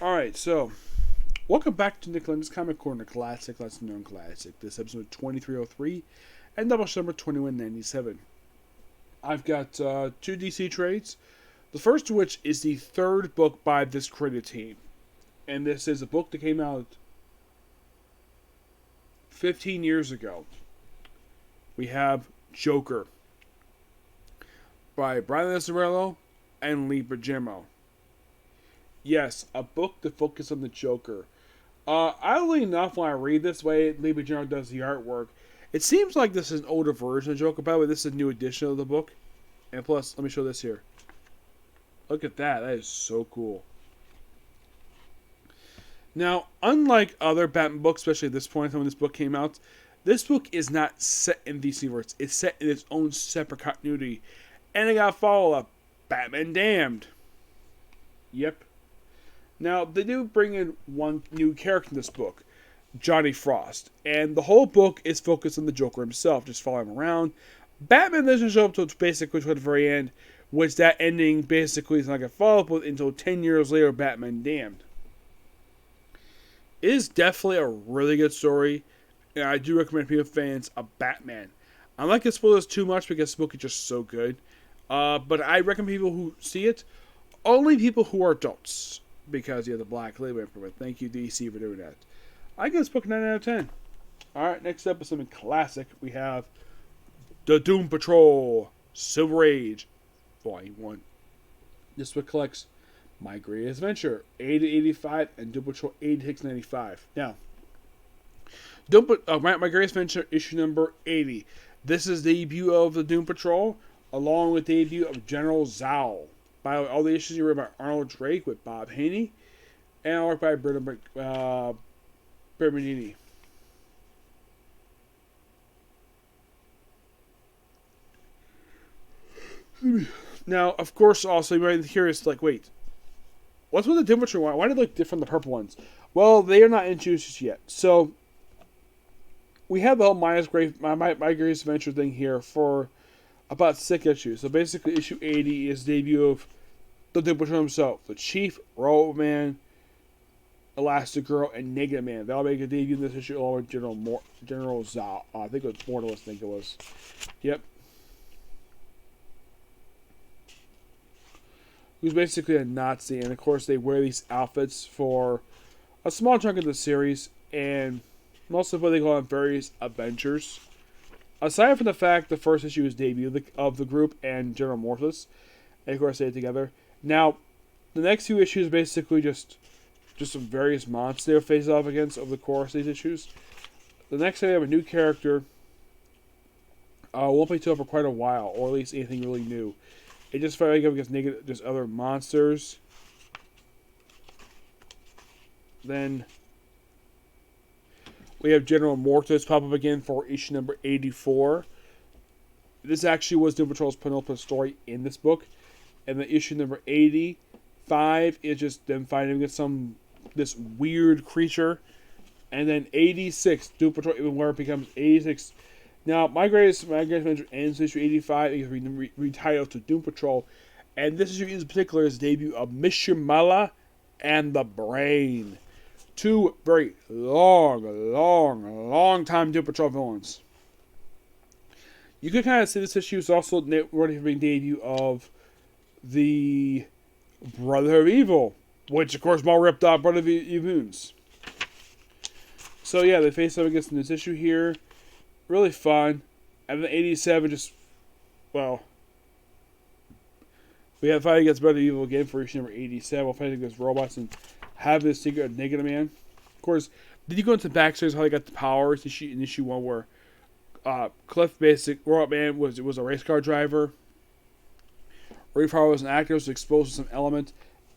Alright, so, welcome back to Nick Lenz's Comic Corner Classic, Lesson Known Classic. This episode 2303 and Doubleshot number 2197. I've got two DC trades. The first of which is the third book by this creative team. And this is a book that came out 15 years ago. We have Joker by Brian Azzarello and Lee Bergamo. Yes, a book to focus on the Joker. Oddly enough, when I read this way, Lee Bergamo does the artwork. It seems like this is an older version of Joker. By the way, this is a new edition of the book. And plus, let me show this here. Look at that. That is so cool. Now, unlike other Batman books, especially at this point when this book came out, this book is not set in DC universe. It's set in its own separate continuity. And it got a follow-up, Batman Damned. Yep. Now, they do bring in one new character in this book, Johnny Frost. And the whole book is focused on the Joker himself, just following him around. Batman doesn't show up until basically to the very end, which that ending basically is not going to follow up with until 10 years later, Batman Damned. It is definitely a really good story, and I do recommend people fans of Batman. I'm not going to spoil this too much because this book is just so good, but I recommend people who see it, only people who are adults. Because you have the Black Label improvement. Thank you, DC, for doing that. I give this book a 9 out of 10. Alright, next up is something classic. We have The Doom Patrol, Silver Age, Volume 1. This book collects My Greatest Adventure, 80-85, and Doom Patrol 86-95. Now, My Greatest Adventure, issue number 80. This is the debut of the Doom Patrol, along with the debut of General Zao. By all the issues you read by Arnold Drake with Bob Haney, and art by Bermanini. Now, of course, also you might be curious, like, wait, what's with the Doom Patrol? Why do they look different from the purple ones? Well, they are not introduced yet. So, we have the whole My Greatest Adventure thing here for about 6 issues. So basically, issue 80 is the debut of the Doom Patrol himself, the Chief, Roboman, Elastigirl, and Negative Man. They'll make a debut in this issue along with General Zao. I think it was Mortalist, I think it was. Yep. Who's basically a Nazi, and of course they wear these outfits for a small chunk of the series, and most of what they go on various adventures. Aside from the fact the first issue is debut of the group and General Mortis, and of course they together. Now, the next few issues basically just some various monsters they face off against over the course of these issues. The next time we have a new character, won't be till for quite a while, or at least anything really new. It just felt like up against just other monsters. Then we have General Mortis pop up again for issue number 84. This actually was Doom Patrol's penultimate story in this book. And then issue number 85 is just them fighting against this weird creature. And then 86, Doom Patrol, even where it becomes 86. Now, My Greatest Adventure ends issue 85. It gets retitled to Doom Patrol. And this issue in particular is the debut of Mishimala and the Brain. Two very long time Doom Patrol villains. You can kind of see this issue is also ready for the debut of the Brotherhood of Evil, which of course all ripped off Brotherhood of Evil's. So yeah, they face up against this issue here. Really fun. And then 87 we have fight against Brotherhood of Evil again for issue number 87. We'll fight against robots and have this secret of Negative Man. Of course, did you go into the backstories how they got the powers in issue 1 where Cliff Robot Man was a race car driver. Ray Farrell was an actor, was exposed to some element,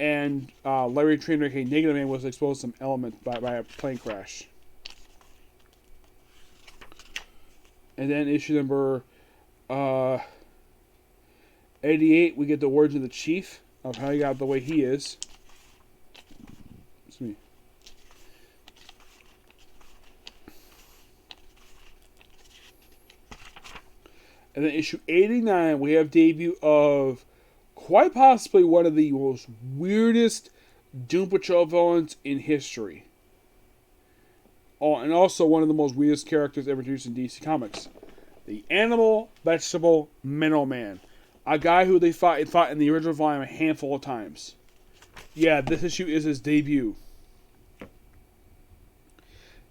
and Larry Trainer, aka Negative Man, was exposed to some element by a plane crash. And then issue number 88, we get the words of the Chief of how he got the way he is. Excuse me. And then issue 89, we have debut of quite possibly one of the most weirdest Doom Patrol villains in history. Oh, and also one of the most weirdest characters ever introduced in DC Comics. The Animal, Vegetable, Mineral Man. A guy who they fought in the original volume a handful of times. Yeah, this issue is his debut.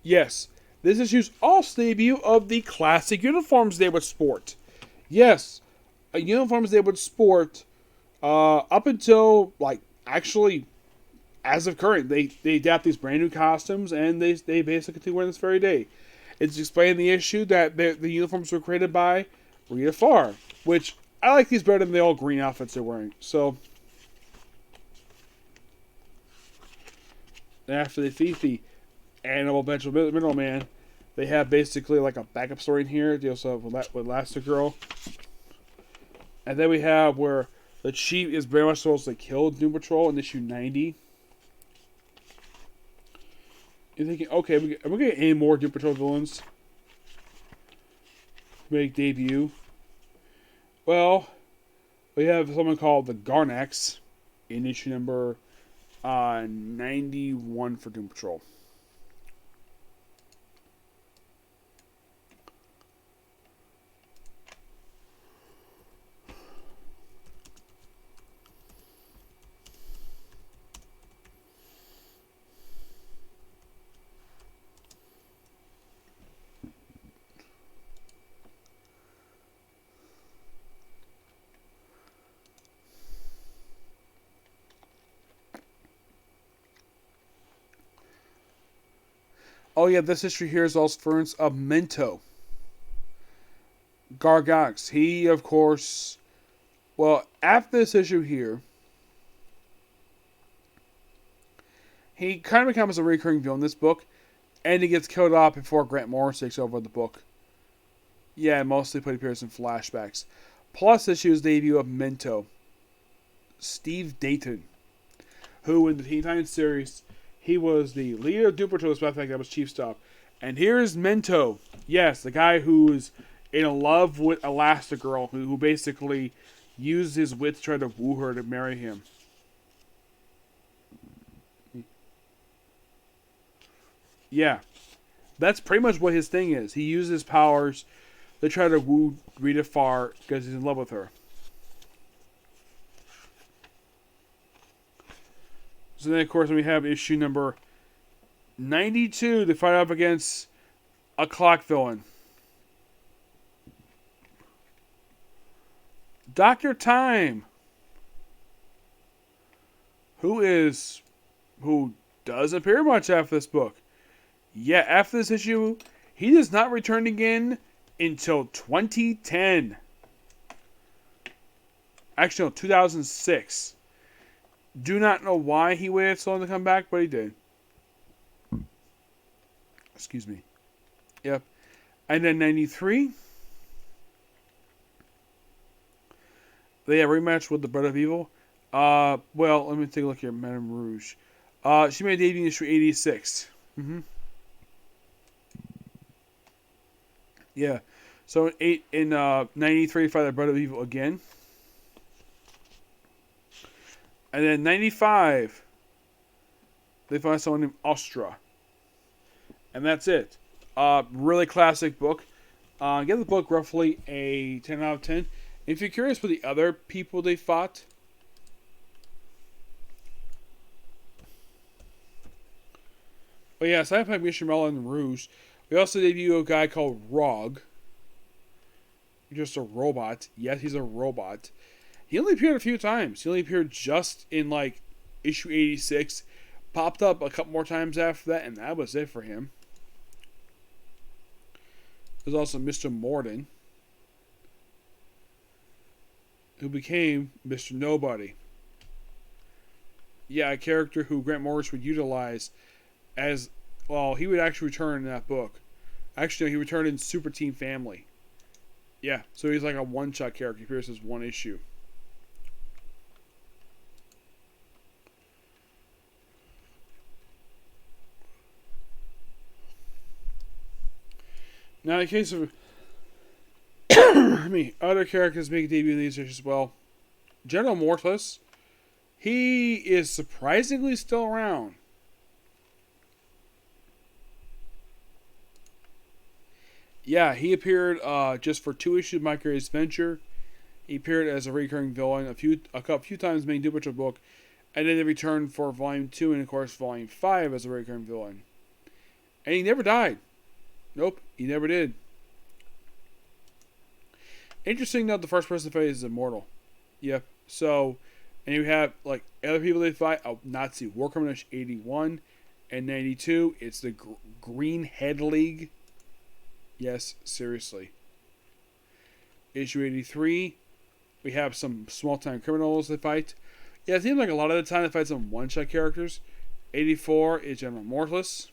Yes, this issue's also the debut of the classic uniforms they would sport. Yes, uniforms they would sport up until, like, actually, as of current. They adapt these brand new costumes, and they basically continue wearing this very day. It's explained in the issue that the uniforms were created by Rita Farr, which I like these better than the all green outfits they're wearing. So, after they defeat the Animal Vegetable Mineral Man, they have basically like a backup story in here. They also have with Elastigirl. And then we have where the Chief is very much supposed to kill Doom Patrol in issue 90. You're thinking, okay, are we getting any more Doom Patrol villains make debut? Well, we have someone called the Garnax in issue number 91 for Doom Patrol. Oh yeah, this issue here is also reference of Mento. Gargax. He, of course, well, after this issue here, he kind of becomes a recurring villain in this book, and he gets killed off before Grant Morris takes over the book. Yeah, mostly put appears in flashbacks. Plus, this issue's debut of Mento, Steve Dayton, who in the Teen Titans series, he was the leader of Doom Patrol, despite the fact that was Chief Stop. And here's Mento. Yes, the guy who's in love with Elastigirl, who basically used his wit to try to woo her to marry him. Yeah. That's pretty much what his thing is. He uses his powers to try to woo Rita Farr because he's in love with her. So then, of course, we have issue number 92 to fight up against a clock villain. Dr. Time. Who does appear much after this book. Yeah, after this issue, he does not return again until 2010. Actually, no, 2006. Do not know why he waited so long to come back, but he did. Excuse me. Yep. And then 93. They have a rematch with the Brother of Evil. Well, let me take a look here. Madame Rouge. She made a debut in issue 86. Yeah. So in 93, fight the Brother of Evil again. And then 95, they find someone named Ostra. And that's it. Really classic book. Give the book roughly a 10 out of 10. If you're curious for the other people they fought, but yeah, aside from Mishimella and Rouge, we also debut a guy called Rog. Just a robot. Yes, he's a robot. He only appeared a few times. He only appeared just in, like, issue 86. Popped up a couple more times after that, and that was it for him. There's also Mr. Morden, who became Mr. Nobody. Yeah, a character who Grant Morris would utilize as, well, he would actually return in that book. Actually, he returned in Super Team Family. Yeah, so he's like a one-shot character. He appears as one issue. Now, in the case of other characters make a debut in these issues as well. General Mortis, He is surprisingly still around. Yeah, he appeared just for 2 issues of My Curious Adventure. He appeared as a recurring villain a few times main Doubleshot book, and then they returned for Volume 2 and, of course, Volume 5 as a recurring villain. And he never died. Nope, he never did. Interesting that the first person to fight is immortal. Yep. So, and you have, like, other people they fight, Nazi War Criminal 81 and 92. It's the Green Head League. Yes, seriously. Issue 83, we have some small-time criminals they fight. Yeah, it seems like a lot of the time they fight some one-shot characters. 84 is General Mortis.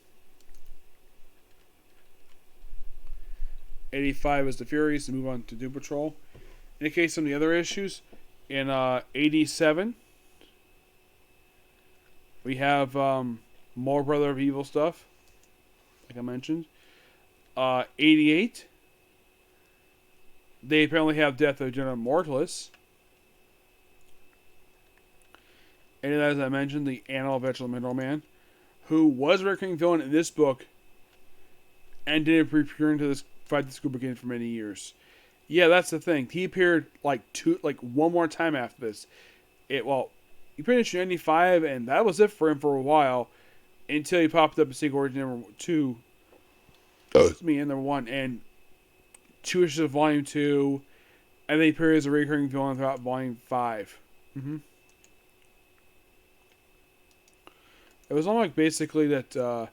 85 is the Furies, to move on to Doom Patrol. In the case of some of the other issues, in 87, we have more Brother of Evil stuff, like I mentioned. 88, they apparently have Death of General Mortis. And as I mentioned, the Animal Vegetable Mineral Man, who was a recurring villain in this book and didn't return to this fight this group again for many years. Yeah, that's the thing. He appeared like one more time after this. He appeared in issue 95, and that was it for him for a while until he popped up in Secret Origin number 2. And number 1, and 2 issues of Volume 2, and then he appeared as a recurring villain throughout Volume 5. It was almost like basically that the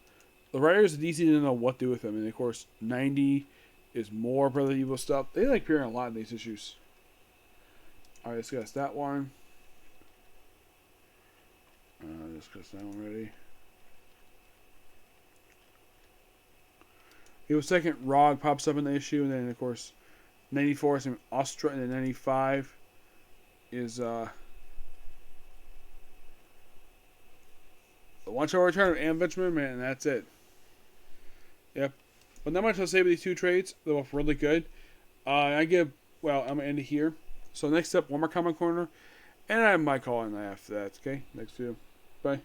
writers of DC didn't know what to do with him, and of course 90 is more Brother Evil stuff. They like appearing a lot in these issues. Alright, let's discuss that one. Discuss that one already. He was second. Rog pops up in the issue, and then of course 94 is Astra, and then 95 is the one-shot return of Ambitchman, man, and that's it. Yep. But not much to say about these two trades. They're both really good. I'm going to end it here. So next up, one more Comic Corner, and I might call in after that, okay? Next video. Bye.